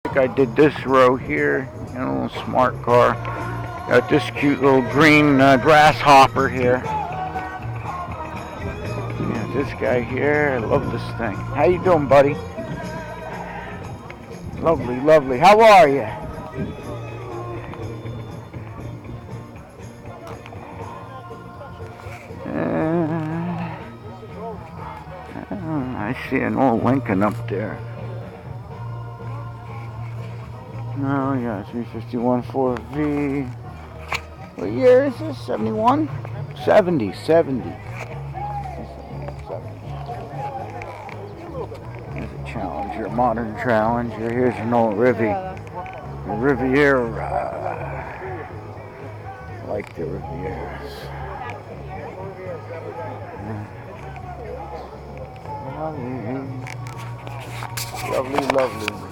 think I did this row here. A little smart car. Got this cute little green grasshopper here. Yeah, this guy here. I love this thing. How you doing, buddy? Lovely, lovely. How are you? I see an old Lincoln up there. Oh yeah, 351 4V. What year is this? 71? 70. There's a Challenger, a modern Challenger. Here's an old Riviera. I like the Rivieras. Lovely, lovely, lovely.